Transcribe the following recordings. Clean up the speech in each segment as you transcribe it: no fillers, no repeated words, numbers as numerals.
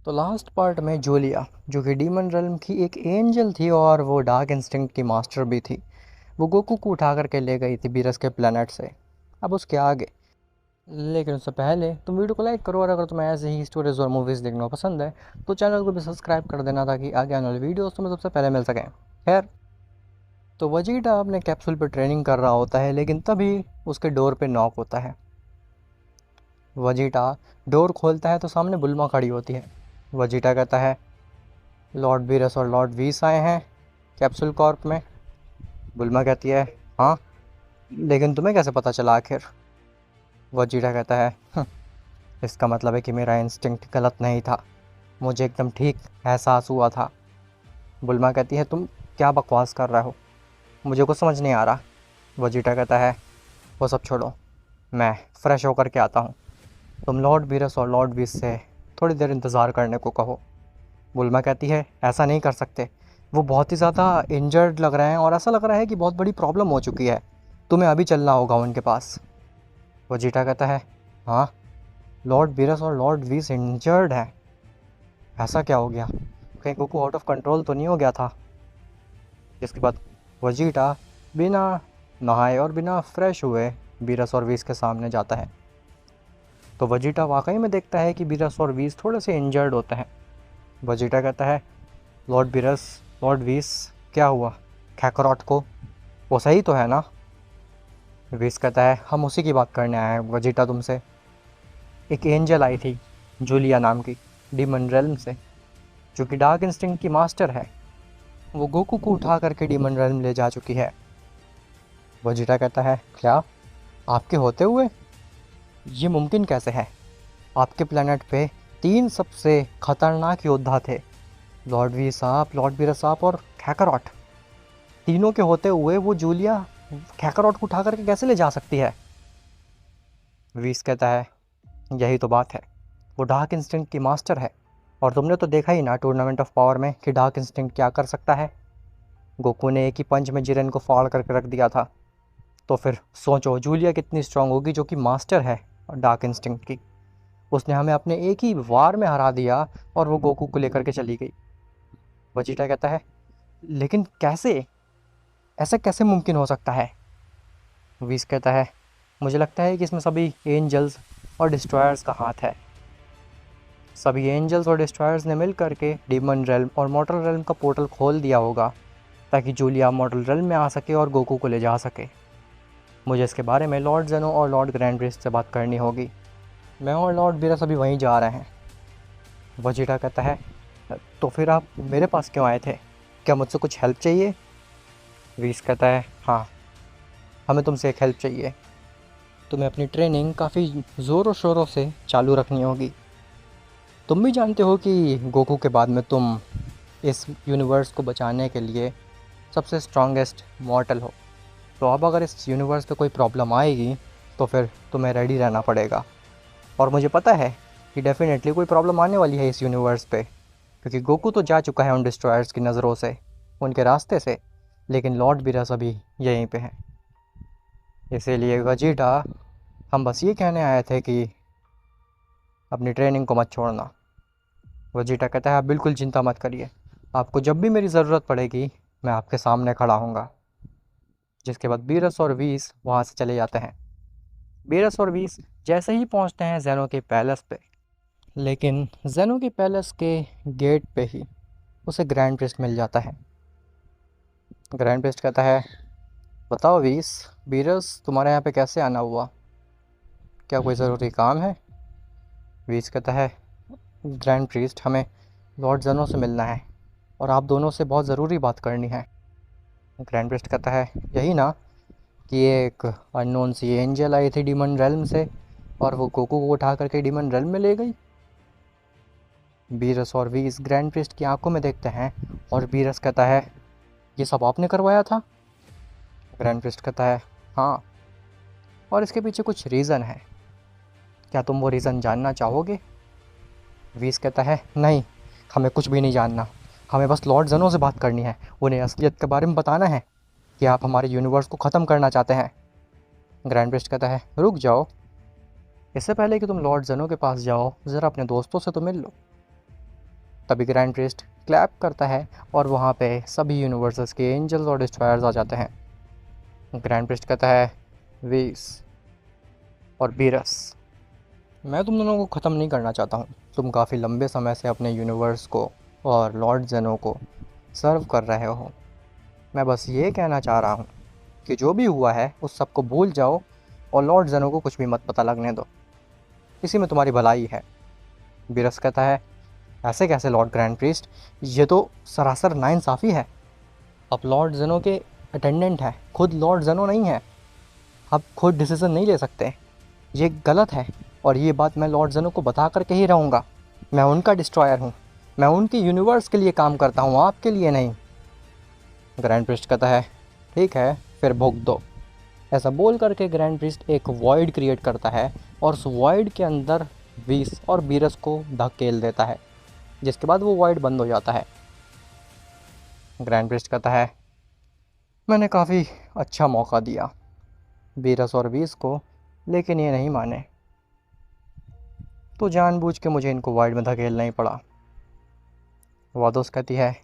तो last part में Julia, जो कि डीमन रेल्म की एक एंजल थी और वो डार्क इंस्टिंक्ट की मास्टर भी थी, वो गोकू को उठा करके ले गई थी बीरस के प्लेनेट से। अब उसके आगे, लेकिन उससे पहले तुम वीडियो को लाइक करो, और अगर तुम्हें ऐसे ही स्टोरीज और मूवीज़ देखना पसंद है तो चैनल को भी सब्सक्राइब कर देना, ताकि आगे आने वाली वीडियोस तुम्हें सबसे पहले मिल सकें। खैर, तो वजीटा अपने कैप्सूल पर ट्रेनिंग कर रहा होता है, लेकिन तभी उसके डोर पे नॉक होता है। वजीटा डोर खोलता है तो सामने बुल्मा खड़ी होती है। वजीटा कहता है, लॉर्ड बीरस और लॉर्ड वीस आए हैं कैप्सूल कॉर्प में। बुल्मा कहती है, हाँ, लेकिन तुम्हें कैसे पता चला आखिर? वजीटा कहता है, इसका मतलब है कि मेरा इंस्टिंक्ट गलत नहीं था, मुझे एकदम ठीक एहसास हुआ था। बुल्मा कहती है, तुम क्या बकवास कर रहे हो, मुझे कुछ समझ नहीं आ रहा। वजीटा कहता है, वो सब छोड़ो, मैं फ़्रेश होकर के आता हूँ। तुम लॉर्ड बीरस और लॉर्ड वीस से थोड़ी देर इंतज़ार करने को कहो। बुल्मा कहती है, ऐसा नहीं कर सकते, वो बहुत ही ज़्यादा इंजर्ड लग रहे हैं और ऐसा लग रहा है कि बहुत बड़ी प्रॉब्लम हो चुकी है, तुम्हें अभी चलना होगा उनके पास। वजीटा कहता है, हाँ, लॉर्ड बीरस और लॉर्ड वीस इंजर्ड हैं? ऐसा क्या हो गया, कहीं गोकू आउट ऑफ कंट्रोल तो नहीं हो गया था? जिसके बाद वजीटा बिना नहाए और बिना फ्रेश हुए बीरस और वीस के सामने जाता है। तो वजीटा वाकई में देखता है कि बीरस और वीस थोड़े से इंजर्ड होते हैं। वजीटा कहता है, लॉर्ड बीरस, लॉर्ड वीस, क्या हुआ कैकरॉट को, वो सही तो है ना? वीस कहता है, हम उसी की बात करने आए हैं वजीटा, तुमसे। एक एंजल आई थी जूलिया नाम की, डीमन रेल्म से, जो कि डार्क इंस्टिंक्ट की मास्टर है। वो गोकू को उठा करके डीमन रेल्म ले जा चुकी है। वजीटा कहता है, क्या, आपके होते हुए ये मुमकिन कैसे है? आपके प्लेनेट पे 3 सबसे खतरनाक योद्धा थे, लॉर्ड वी साहब, लॉर्ड बीरस साहब और कैकरॉट। तीनों के होते हुए वो जूलिया कैकरॉट को उठा करके कैसे ले जा सकती है? वीस कहता है, यही तो बात है, वो डार्क इंस्टिंक्ट की मास्टर है, और तुमने तो देखा ही ना टूर्नामेंट ऑफ पावर में कि डार्क इंस्टिंक्ट क्या कर सकता है। गोकू ने एक ही पंच में जिरेन को फाड़ करके रख दिया था, तो फिर सोचो जूलिया कितनी स्ट्रांग होगी, जो कि मास्टर है डार्क इंस्टिंक्ट की। उसने हमें अपने एक ही वार में हरा दिया और वो गोकू को लेकर के चली गई। वजीटा कहता है, लेकिन कैसे, ऐसा कैसे मुमकिन हो सकता है? वीस कहता है, मुझे लगता है कि इसमें सभी एंजल्स और डिस्ट्रॉयर्स का हाथ है। सभी एंजल्स और डिस्ट्रॉयर्स ने मिल करके डीमन रेल्म और मॉर्टल रेल्म का पोर्टल खोल दिया होगा, ताकि जूलिया मॉर्टल रेल्म में आ सके और गोकू को ले जा सके। मुझे इसके बारे में लॉर्ड जेनो और लॉर्ड ग्रैंड प्रिस्ट से बात करनी होगी। मैं और लॉर्ड बीरस अभी वहीं जा रहे हैं। वजीटा कहता है, तो फिर आप मेरे पास क्यों आए थे, क्या मुझसे कुछ हेल्प चाहिए? वीस कहता है, हाँ, हमें तुमसे एक हेल्प चाहिए। तुम्हें अपनी ट्रेनिंग काफ़ी ज़ोरों शोरों से चालू रखनी होगी। तुम भी जानते हो कि गोकू के बाद में तुम इस यूनिवर्स को बचाने के लिए सबसे स्ट्रॉन्गेस्ट मॉर्टल हो। तो अब अगर इस यूनिवर्स पे कोई प्रॉब्लम आएगी तो फिर तुम्हें रेडी रहना पड़ेगा। और मुझे पता है कि डेफिनेटली कोई प्रॉब्लम आने वाली है इस यूनिवर्स पे, क्योंकि गोकू तो जा चुका है उन डिस्ट्रॉयर्स की नज़रों से, उनके रास्ते से, लेकिन लॉर्ड बीरस अभी यहीं पे हैं। इसीलिए वजीटा, हम बस ये कहने आए थे कि अपनी ट्रेनिंग को मत छोड़ना। वजीटा कहता है, आप बिल्कुल चिंता मत करिए, आपको जब भी मेरी ज़रूरत पड़ेगी मैं आपके सामने खड़ा हूँगा। जिसके बाद बीरस और वीस वहाँ से चले जाते हैं। बीरस और वीस जैसे ही पहुँचते हैं जेनो के पैलेस पे, लेकिन जेनो के पैलेस के गेट पे ही उसे ग्रैंड प्रिस्ट मिल जाता है। ग्रैंड प्रिस्ट कहता है, बताओ वीस, बीरस तुम्हारे यहाँ पे कैसे आना हुआ, क्या कोई ज़रूरी काम है? वीस कहता है, ग्रैंड प्रिस्ट, हमें लॉर्ड जेनो से मिलना है और आप दोनों से बहुत ज़रूरी बात करनी है। ग्रैंड प्रिस्ट कहता है, यही ना कि एक अननोन सी एंजल आई थी डीमन रेल्म से और वो गोकू को उठा करके डीमन रेल्म में ले गई। बीरस और वीस ग्रैंड प्रिस्ट की आंखों में देखते हैं और बीरस कहता है, ये सब आपने करवाया था? ग्रैंड प्रिस्ट कहता है, हाँ, और इसके पीछे कुछ रीज़न है, क्या तुम वो रीज़न जानना चाहोगे? वीस कहता है, नहीं, हमें कुछ भी नहीं जानना, हमें बस लॉर्ड जेनो से बात करनी है, उन्हें असलियत के बारे में बताना है कि आप हमारे यूनिवर्स को ख़त्म करना चाहते हैं। ग्रैंड प्रिस्ट कहता है, रुक जाओ, इससे पहले कि तुम लॉर्ड जेनो के पास जाओ ज़रा अपने दोस्तों से तो मिल लो। तभी ग्रैंड प्रिस्ट क्लैप करता है और वहाँ पे सभी यूनिवर्सेस के एंजल्स और डिस्ट्रॉयर्स आ जाते हैं। ग्रैंड प्रिस्ट कहता है, वीस और बीरस, मैं तुम दोनों को ख़त्म नहीं करना चाहता हूँ। तुम काफ़ी लंबे समय से अपने यूनिवर्स को और लॉर्ड जेनो को सर्व कर रहे हो। मैं बस ये कहना चाह रहा हूँ कि जो भी हुआ है उस सब को भूल जाओ और लॉर्ड जेनो को कुछ भी मत पता लगने दो। इसी में तुम्हारी भलाई है। बीरस कहता है, ऐसे कैसे लॉर्ड ग्रैंड प्रीस्ट, ये तो सरासर नाइंसाफ़ी है। अब लॉर्ड जेनो के अटेंडेंट है, खुद लॉर्ड जेनो नहीं है। आप खुद डिसीज़न नहीं ले सकते, ये गलत है। और ये बात मैं लॉर्ड जेनो को बता करके ही रहूँगा। मैं उनका डिस्ट्रॉयर हूँ, मैं उनके यूनिवर्स के लिए काम करता हूँ, आपके लिए नहीं। ग्रैंड प्रिस्ट कहता है, ठीक है फिर भोग दो। ऐसा बोल करके ग्रैंड प्रिस्ट एक वॉइड क्रिएट करता है और उस वॉइड के अंदर वीस और बीरस को धकेल देता है, जिसके बाद वो वॉइड बंद हो जाता है। ग्रैंड प्रिस्ट कहता है, मैंने काफ़ी अच्छा मौका दिया बीरस और वीस को, लेकिन ये नहीं माने, तो जानबूझ के मुझे इनको वॉइड में धकेलना ही पड़ा। वादोस कहती है,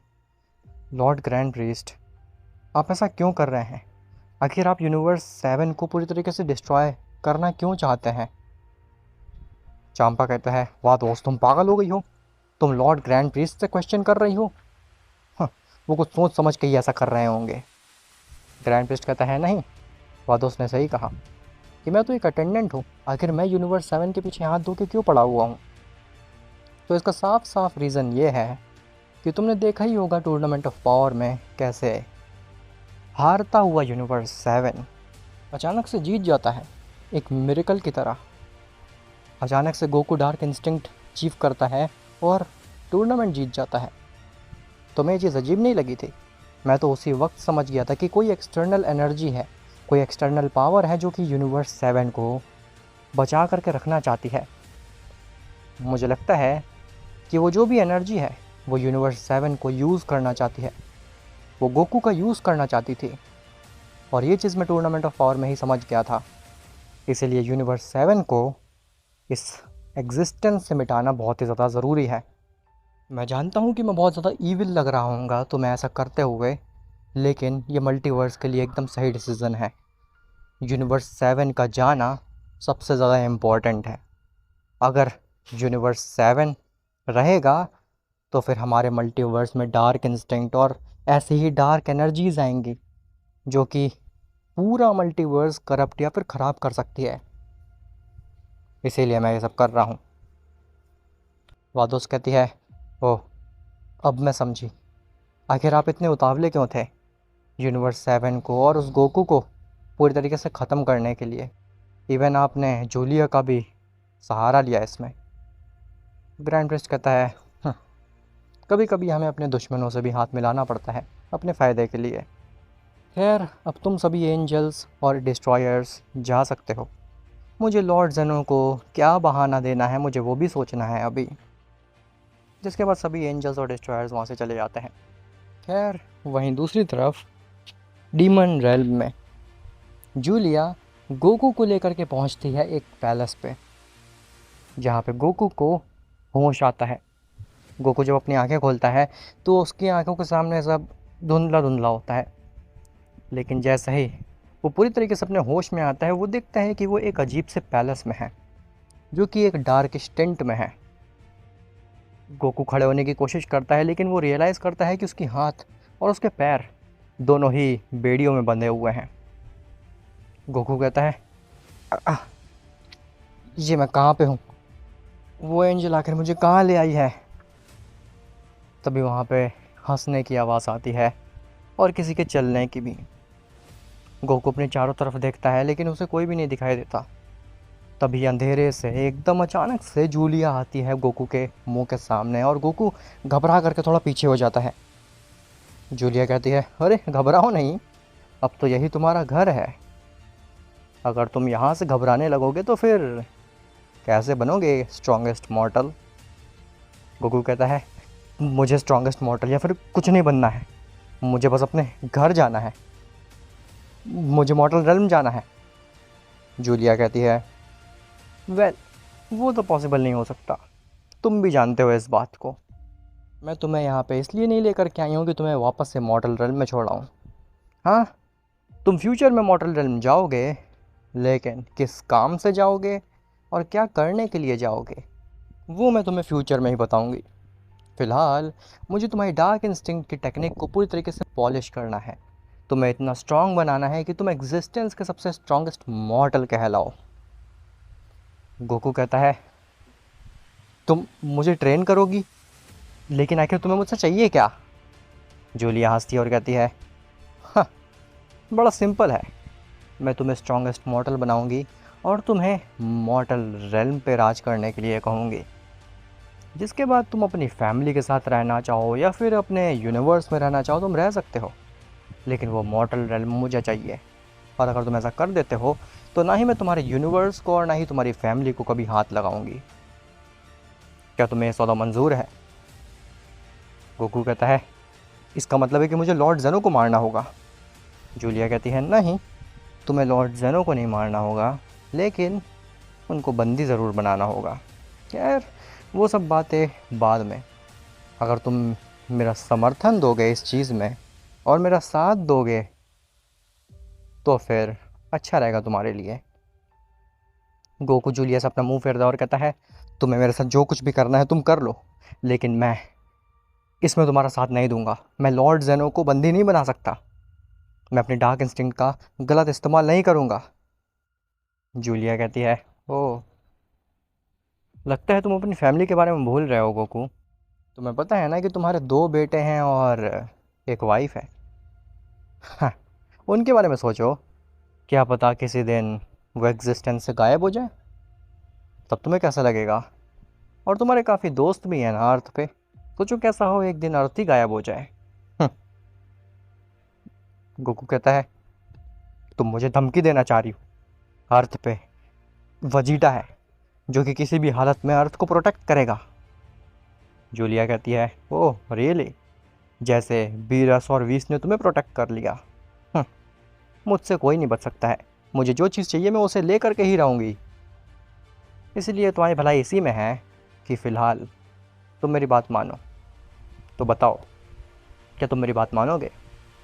लॉर्ड ग्रैंड प्रीस्ट, आप ऐसा क्यों कर रहे हैं? आखिर आप यूनिवर्स 7 को पूरी तरीके से डिस्ट्रॉय करना क्यों चाहते हैं? चांपा कहता है, वाह दोस्त, तुम पागल हो गई हो, तुम लॉर्ड ग्रैंड प्रीस्ट से क्वेश्चन कर रही हो। हाँ, वो कुछ सोच समझ के ही ऐसा कर रहे होंगे। ग्रैंड प्रीस्ट कहता है, नहीं, वादोस ने सही कहा कि मैं तो एक अटेंडेंट हूँ, आखिर मैं यूनिवर्स 7 के पीछे हाथ धो के क्यों पड़ा हुआ हूँ? तो इसका साफ साफ रीज़न ये है कि तुमने देखा ही होगा टूर्नामेंट ऑफ पावर में कैसे हारता हुआ यूनिवर्स 7 अचानक से जीत जाता है, एक मिरेकल की तरह। अचानक से गोकू डार्क इंस्टिंक्ट अचीव करता है और टूर्नामेंट जीत जाता है। तुम्हें ये चीज़ अजीब नहीं लगी थी? मैं तो उसी वक्त समझ गया था कि कोई एक्सटर्नल एनर्जी है, कोई एक्सटर्नल पावर है जो कि यूनिवर्स 7 को बचा करके रखना चाहती है। मुझे लगता है कि वो जो भी एनर्जी है वो यूनिवर्स 7 को यूज़ करना चाहती है, वो गोकू का यूज़ करना चाहती थी। और ये चीज़ मैं टूर्नामेंट ऑफ पावर में ही समझ गया था। इसीलिए यूनिवर्स 7 को इस एग्जिस्टेंस से मिटाना बहुत ही ज़्यादा ज़रूरी है। मैं जानता हूँ कि मैं बहुत ज़्यादा ईविल लग रहा हूँगा तो मैं ऐसा करते हुए, लेकिन ये मल्टीवर्स के लिए एकदम सही डिसीज़न है। यूनिवर्स 7 का जाना सबसे ज़्यादा इम्पॉर्टेंट है। अगर यूनिवर्स 7 रहेगा तो फिर हमारे मल्टीवर्स में डार्क इंस्टिंक्ट और ऐसी ही डार्क एनर्जीज आएंगी जो कि पूरा मल्टीवर्स करप्ट या फिर ख़राब कर सकती है। इसीलिए मैं ये सब कर रहा हूँ। वादोस कहती है, ओह, अब मैं समझी, आखिर आप इतने उतावले क्यों थे यूनिवर्स 7 को और उस गोकू को पूरी तरीके से ख़त्म करने के लिए। इवन आपने जूलिया का भी सहारा लिया इसमें। ग्रैंड प्रिस्ट कहता है, कभी कभी हमें अपने दुश्मनों से भी हाथ मिलाना पड़ता है अपने फ़ायदे के लिए। खैर, अब तुम सभी एंजल्स और डिस्ट्रॉयर्स जा सकते हो। मुझे लॉर्ड जेनो को क्या बहाना देना है मुझे वो भी सोचना है अभी। जिसके बाद सभी एंजल्स और डिस्ट्रॉयर्स वहाँ से चले जाते हैं। खैर, वहीं दूसरी तरफ डीमन रेल्म में जूलिया गोकू को लेकर के पहुँचती है एक पैलेस पे, जहाँ पे गोकू को होश आता है। गोकू जब अपनी आंखें खोलता है तो उसकी आंखों के सामने सब धुंधला धुंधला होता है, लेकिन जैसे ही वो पूरी तरीके से अपने होश में आता है वो देखता है कि वो एक अजीब से पैलेस में है जो कि एक डार्क टेंट में है। गोकू खड़े होने की कोशिश करता है, लेकिन वो रियलाइज़ करता है कि उसकी हाथ और उसके पैर दोनों ही बेड़ियों में बंधे हुए हैं। गोकू कहता है, "आ, ये मैं कहाँ पे हूँ? वो एंजल आखिर मुझे कहाँ ले आई है?" तभी वहाँ पे हंसने की आवाज़ आती है और किसी के चलने की भी। गोकू अपने चारों तरफ देखता है लेकिन उसे कोई भी नहीं दिखाई देता। तभी अंधेरे से एकदम अचानक से जूलिया आती है गोकू के मुंह के सामने और गोकू घबरा करके थोड़ा पीछे हो जाता है। जूलिया कहती है, अरे घबराओ नहीं, अब तो यही तुम्हारा घर है। अगर तुम यहाँ से घबराने लगोगे तो फिर कैसे बनोगे स्ट्रॉन्गेस्ट मॉर्टल? गोकू कहता है, मुझे स्ट्रॉन्गेस्ट मॉर्टल या फिर कुछ नहीं बनना है, मुझे बस अपने घर जाना है, मुझे मॉर्टल रेल्म जाना है। जूलिया कहती है, वेल, वो तो पॉसिबल नहीं हो सकता, तुम भी जानते हो इस बात को। मैं तुम्हें यहाँ पे इसलिए नहीं लेकर के आई हूँ कि तुम्हें वापस से मॉडल रेल्म में छोड़ाऊँ। हाँ, तुम फ्यूचर में मॉडल रेल्म जाओगे, लेकिन किस काम से जाओगे और क्या करने के लिए जाओगे वो मैं तुम्हें फ्यूचर में ही बताऊंगी। फ़िलहाल मुझे तुम्हारी डार्क इंस्टिंक्ट की टेक्निक को पूरी तरीके से पॉलिश करना है। तुम्हें इतना स्ट्रांग बनाना है कि तुम एग्जिस्टेंस के सबसे स्ट्रांगेस्ट मॉडल कहलाओ। गोकू कहता है, तुम मुझे ट्रेन करोगी, लेकिन आखिर तुम्हें मुझसे चाहिए क्या? जूलिया हंसती है और कहती है, हाँ, बड़ा सिंपल है। मैं तुम्हें स्ट्रांगेस्ट मॉडल बनाऊंगी और तुम्हें मॉडल रेल्म पे राज करने के लिए कहूँगी। जिसके बाद तुम अपनी फैमिली के साथ रहना चाहो या फिर अपने यूनिवर्स में रहना चाहो तुम रह सकते हो, लेकिन वो मॉडल रेल्म मुझे चाहिए। और अगर तुम ऐसा कर देते हो तो ना ही मैं तुम्हारे यूनिवर्स को और ना ही तुम्हारी फैमिली को कभी हाथ लगाऊंगी। क्या तुम्हें ये सौदा मंजूर है? गोकू कहता है, इसका मतलब है कि मुझे लॉर्ड जेनो को मारना होगा। जूलिया कहती है, नहीं, तुम्हें लॉर्ड जेनो को नहीं मारना होगा, लेकिन उनको बंदी ज़रूर बनाना होगा। खैर, वो सब बातें बाद में। अगर तुम मेरा समर्थन दोगे इस चीज़ में और मेरा साथ दोगे तो फिर अच्छा रहेगा तुम्हारे लिए। गोकू जूलिया से अपना मुंह फेरता और कहता है, तुम्हें मेरे साथ जो कुछ भी करना है तुम कर लो, लेकिन मैं इसमें तुम्हारा साथ नहीं दूंगा। मैं लॉर्ड जेनो को बंदी नहीं बना सकता। मैं अपनी डार्क इंस्टिंक्ट का गलत इस्तेमाल नहीं करूंगा। जूलिया कहती है, ओह, लगता है तुम अपनी फैमिली के बारे में भूल रहे हो गोकू। तुम्हें पता है ना कि तुम्हारे 2 बेटे हैं और एक वाइफ है। हाँ, उनके बारे में सोचो। क्या पता किसी दिन वो एग्जिस्टेंस से गायब हो जाए, तब तुम्हें कैसा लगेगा? और तुम्हारे काफ़ी दोस्त भी हैं ना अर्थ पे। सोचो कैसा हो एक दिन अर्थ ही गायब हो जाए। गोकू कहता है, तुम मुझे धमकी देना चाह रही हो? अर्थ पे वजीटा है जो कि किसी भी हालत में अर्थ को प्रोटेक्ट करेगा। जूलिया कहती है, ओह रियली? जैसे बीरस और वीस ने तुम्हें प्रोटेक्ट कर लिया। मुझसे कोई नहीं बच सकता है। मुझे जो चीज़ चाहिए मैं उसे ले करके ही रहूँगी। इसलिए तुम्हारी भलाई इसी में है कि फ़िलहाल तुम मेरी बात मानो। तो बताओ, क्या तुम मेरी बात मानोगे?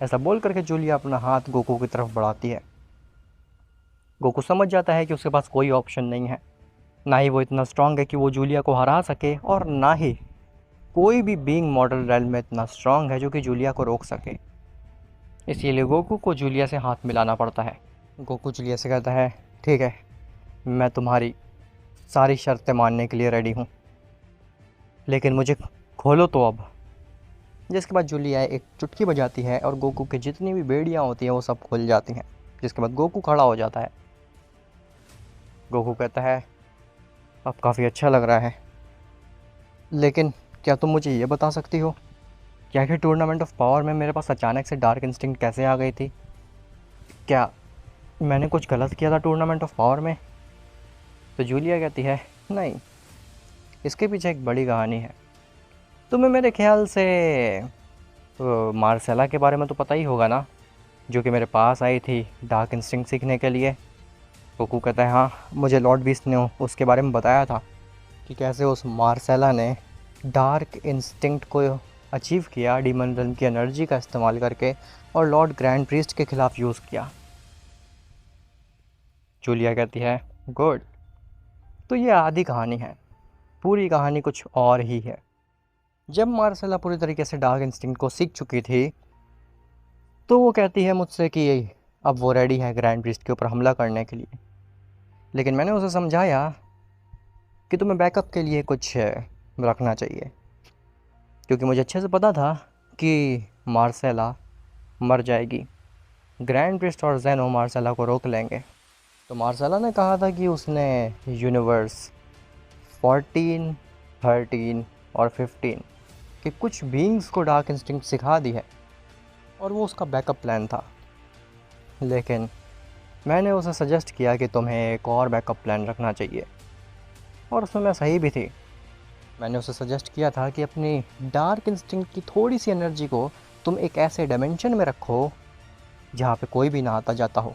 ऐसा बोल करके जूलिया अपना हाथ गोकू की तरफ बढ़ाती है। गोकू समझ जाता है कि उसके पास कोई ऑप्शन नहीं है। ना ही वो इतना स्ट्रांग है कि वो जूलिया को हरा सके, और ना ही कोई भी बीइंग मॉडल रेल में इतना स्ट्रांग है जो कि जूलिया को रोक सके। इसीलिए गोकू को जूलिया से हाथ मिलाना पड़ता है। गोकू जूलिया से कहता है, ठीक है, मैं तुम्हारी सारी शर्तें मानने के लिए रेडी हूँ, लेकिन मुझे खोलो तो अब। जिसके बाद जूलिया एक चुटकी बजाती है और गोकू की जितनी भी बेड़ियाँ होती हैं वो सब खुल जाती हैं। जिसके बाद गोकू खड़ा हो जाता है। गोकू कहता है, अब काफ़ी अच्छा लग रहा है, लेकिन क्या तुम मुझे ये बता सकती हो क्या कि टूर्नामेंट ऑफ पावर में मेरे पास अचानक से डार्क इंस्टिंक्ट कैसे आ गई थी? क्या मैंने कुछ गलत किया था टूर्नामेंट ऑफ पावर में? तो जूलिया कहती है, नहीं, इसके पीछे एक बड़ी कहानी है। तुम्हें मेरे ख्याल से मार्सेला के बारे में तो पता ही होगा ना, जो कि मेरे पास आई थी डार्क इंस्टिंक्ट सीखने के लिए। गोकू कहता है, हाँ, मुझे लॉर्ड बीस्ट ने उसके बारे में बताया था कि कैसे उस मार्सेला ने डार्क इंस्टिंक्ट को अचीव किया डीमन रेल्म की एनर्जी का इस्तेमाल करके, और लॉर्ड ग्रैंड प्रीस्ट के ख़िलाफ़ यूज़ किया। जूलिया कहती है, गुड, तो ये आधी कहानी है, पूरी कहानी कुछ और ही है। जब मार्सेला पूरी तरीके से डार्क इंस्टिंक्ट को सीख चुकी थी तो वो कहती है मुझसे कि अब वो रेडी है ग्रैंड प्रीस्ट के ऊपर हमला करने के लिए। लेकिन मैंने उसे समझाया कि तुम्हें बैकअप के लिए कुछ रखना चाहिए, क्योंकि मुझे अच्छे से पता था कि मार्सेला मर जाएगी। ग्रैंड प्रीस्ट और जेनो मार्सेला को रोक लेंगे। तो मार्सेला ने कहा था कि उसने यूनिवर्स 14, 13 और 15 के कुछ बीइंग्स को डार्क इंस्टिंक्ट सिखा दी है, और वो उसका बैकअप प्लान था। लेकिन मैंने उसे सजेस्ट किया कि तुम्हें एक और बैकअप प्लान रखना चाहिए, और उसमें मैं सही भी थी। मैंने उसे सजेस्ट किया था कि अपनी डार्क इंस्टिंक्ट की थोड़ी सी एनर्जी को तुम एक ऐसे डायमेंशन में रखो जहाँ पे कोई भी ना आता जाता हो,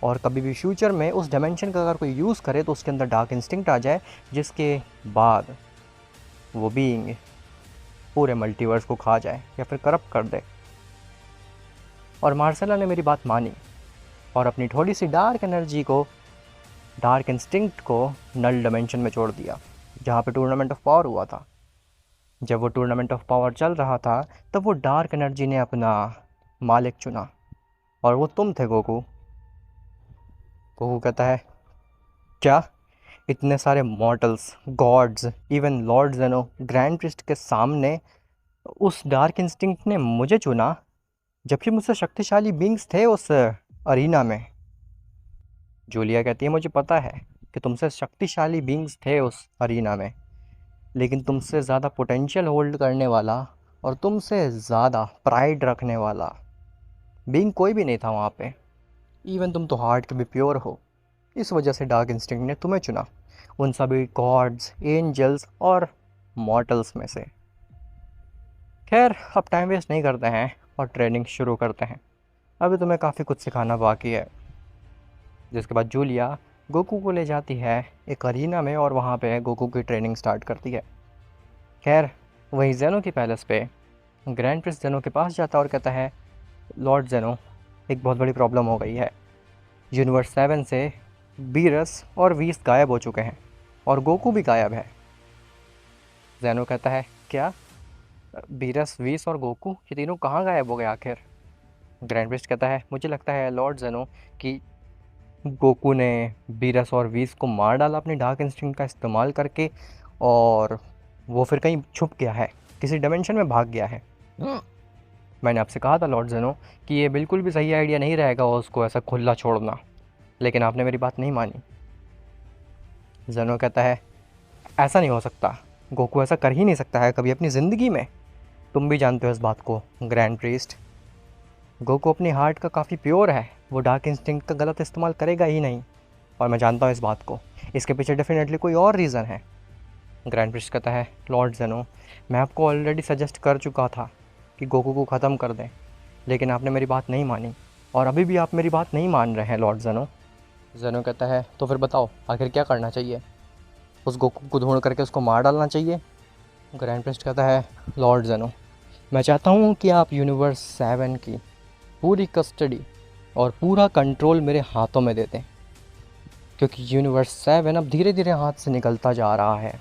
और कभी भी फ्यूचर में उस डायमेंशन का अगर कोई यूज़ करे तो उसके अंदर डार्क इंस्टिंक्ट आ जाए, जिसके बाद वो बीइंग पूरे मल्टीवर्स को खा जाए या फिर करप्ट कर दे। और मार्सेला ने मेरी बात मानी और अपनी थोड़ी सी डार्क एनर्जी को, डार्क इंस्टिंक्ट को नल डायमेंशन में छोड़ दिया, जहाँ पे टूर्नामेंट ऑफ पावर हुआ था। जब वो टूर्नामेंट ऑफ पावर चल रहा था तब वो डार्क एनर्जी ने अपना मालिक चुना और वो तुम थे गोकू। गोकू कहता है, क्या इतने सारे मॉर्टल्स, गॉड्स, इवन लॉर्ड जेनो, ग्रैंड प्रिस्ट के सामने उस डार्क इंस्टिंक्ट ने मुझे चुना, जबकि मुझसे शक्तिशाली बींग्स थे उस अरीना में। जूलिया कहती है, मुझे पता है कि तुमसे शक्तिशाली बींग्स थे उस अरीना में, लेकिन तुमसे ज़्यादा पोटेंशियल होल्ड करने वाला और तुमसे ज़्यादा प्राइड रखने वाला बीइंग कोई भी नहीं था वहाँ पे। इवन तुम तो हार्ट के भी प्योर हो, इस वजह से डार्क इंस्टिंक्ट ने तुम्हें चुना उन सभी गॉड्स, एंजल्स और मॉर्टल्स में से। खैर, अब टाइम वेस्ट नहीं करते हैं और ट्रेनिंग शुरू करते हैं। अभी तुम्हें काफ़ी कुछ सिखाना बाकी है। जिसके बाद जूलिया गोकू को ले जाती है एक अरीना में और वहाँ पे गोकू की ट्रेनिंग स्टार्ट करती है। खैर, वहीं जेनो की पैलेस पे ग्रैंड प्रिंस जेनो के पास जाता है और कहता है, लॉर्ड जेनो, एक बहुत बड़ी प्रॉब्लम हो गई है। यूनिवर्स 7 से बीरस और वीस गायब हो चुके हैं और गोकू भी गायब है। जेनो कहता है, क्या बीरस, वीस और गोकू ये तीनों कहाँ गायब हो गए आखिर? ग्रैंड प्रिस्ट कहता है, मुझे लगता है लॉर्ड जेनो कि गोकू ने बीरस और वीस को मार डाला अपनी डार्क इंस्टिंक्ट का इस्तेमाल करके, और वो फिर कहीं छुप गया है, किसी डायमेंशन में भाग गया है। मैंने आपसे कहा था लॉर्ड जेनो कि ये बिल्कुल भी सही आइडिया नहीं रहेगा उसको ऐसा खुला छोड़ना, लेकिन आपने मेरी बात नहीं मानी। जेनो कहता है, ऐसा नहीं हो सकता, गोकू ऐसा कर ही नहीं सकता है कभी अपनी ज़िंदगी में। तुम भी जानते हो इस बात को ग्रैंड प्रीस्ट। गोकू अपनी हार्ट का काफ़ी प्योर है, वो डार्क इंस्टिंक्ट का गलत इस्तेमाल करेगा ही नहीं, और मैं जानता हूँ इस बात को। इसके पीछे डेफिनेटली कोई और रीज़न है। ग्रैंड प्रिस्ट कहता है, लॉर्ड जेनो, मैं आपको ऑलरेडी सजेस्ट कर चुका था कि गोकू को ख़त्म कर दें, लेकिन आपने मेरी बात नहीं मानी, और अभी भी आप मेरी बात नहीं मान रहे हैं लॉर्ड जेनो। जेनो कहता है, तो फिर बताओ आखिर क्या करना चाहिए? उस गोकू को ढूंढ करके उसको मार डालना चाहिए? ग्रैंड प्रिस्ट कहता है, लॉर्ड जेनो, मैं चाहता हूँ कि आप यूनिवर्स 7 की पूरी कस्टडी और पूरा कंट्रोल मेरे हाथों में दे दें, क्योंकि यूनिवर्स 7 अब धीरे धीरे हाथ से निकलता जा रहा है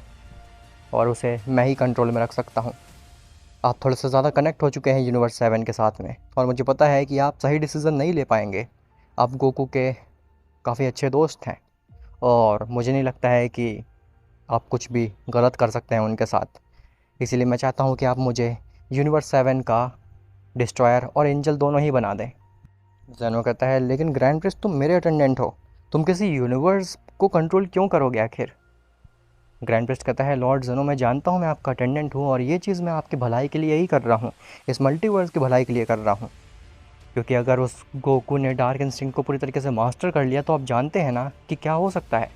और उसे मैं ही कंट्रोल में रख सकता हूँ। आप थोड़े से ज़्यादा कनेक्ट हो चुके हैं यूनिवर्स 7 के साथ में, और मुझे पता है कि आप सही डिसीज़न नहीं ले पाएंगे। आप गोकू के काफ़ी अच्छे दोस्त हैं और मुझे नहीं लगता है कि आप कुछ भी गलत कर सकते हैं उनके साथ। इसीलिए मैं चाहता हूँ कि आप मुझे यूनिवर्स 7 का डिस्ट्रॉयर और एंजल दोनों ही बना दें। जेनो कहता है, लेकिन ग्रैंड प्रिस्ट, तुम मेरे अटेंडेंट हो, तुम किसी यूनिवर्स को कंट्रोल क्यों करोगे आखिर? ग्रैंड प्रिस्ट कहता है, लॉर्ड जेनो, मैं जानता हूँ मैं आपका अटेंडेंट हूँ और ये चीज़ मैं आपकी भलाई के लिए ही कर रहा हूँ, इस मल्टीवर्स की भलाई के लिए कर रहा हूँ। क्योंकि अगर उस गोकू ने डार्क इंस्टिंक्ट को पूरी तरीके से मास्टर कर लिया तो आप जानते हैं ना कि क्या हो सकता है।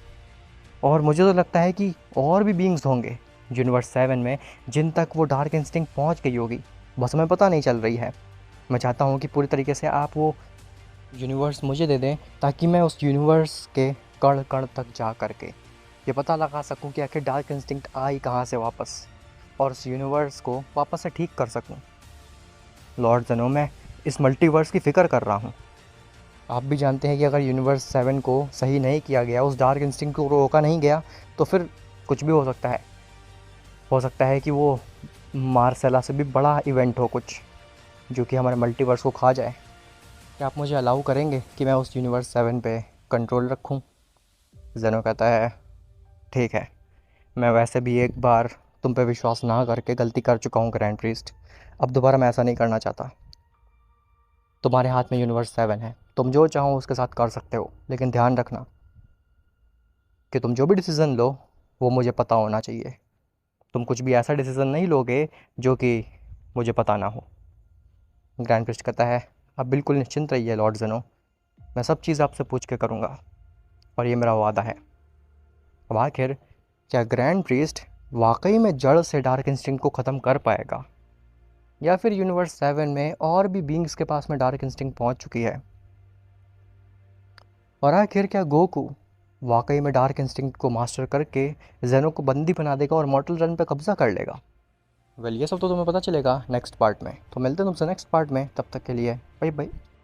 और मुझे तो लगता है कि और भी बीइंग्स होंगे यूनिवर्स 7 में जिन तक वो डार्क इंस्टिंक्ट पहुँच गई होगी, बस हमें पता नहीं चल रही है। मैं चाहता हूँ कि पूरी तरीके से आप वो यूनिवर्स मुझे दे दें, ताकि मैं उस यूनिवर्स के कण कण तक जा कर के ये पता लगा सकूं कि आखिर डार्क इंस्टिंक्ट आई कहाँ से वापस, और उस यूनिवर्स को वापस से ठीक कर सकूं। लॉर्ड जेनो, मैं इस मल्टीवर्स की फ़िक्र कर रहा हूँ। आप भी जानते हैं कि अगर यूनिवर्स 7 को सही नहीं किया गया, उस डार्क इंस्टिंक्ट को रोका नहीं गया, तो फिर कुछ भी हो सकता है। हो सकता है कि वो मार्सेला से भी बड़ा इवेंट हो कुछ, जो कि हमारे मल्टीवर्स को खा जाए। क्या आप मुझे अलाउ करेंगे कि मैं उस यूनिवर्स 7 पे कंट्रोल रखूं? जेनो कहता है, ठीक है, मैं वैसे भी एक बार तुम पे विश्वास ना करके गलती कर चुका हूँ ग्रैंड प्रीस्ट, अब दोबारा मैं ऐसा नहीं करना चाहता। तुम्हारे हाथ में यूनिवर्स 7 है, तुम जो चाहो उसके साथ कर सकते हो, लेकिन ध्यान रखना कि तुम जो भी डिसीज़न लो वो मुझे पता होना चाहिए। तुम कुछ भी ऐसा डिसीज़न नहीं लोगे जो कि मुझे पता ना हो। ग्रैंड प्रीस्ट कहता है, आप बिल्कुल निश्चिंत रहिए लॉर्ड जेनो, मैं सब चीज़ आपसे पूछ के करूँगा और ये मेरा वादा है। अब आखिर क्या ग्रैंड प्रीस्ट वाकई में जड़ से डार्क इंस्टिंक्ट को ख़त्म कर पाएगा, या फिर यूनिवर्स 7 में और भी बींग्स के पास में डार्क इंस्टिंक्ट पहुंच चुकी है? और आखिर क्या गोकू वाकई में डार्क इंस्टिंक्ट को मास्टर करके जेनो को बंदी बना देगा और मॉर्टल रन पे कब्जा कर लेगा? वेल ये सब तो तुम्हें पता चलेगा नेक्स्ट पार्ट में, तो मिलते हैं तुमसे नेक्स्ट पार्ट में, तब तक के लिए बाय बाय।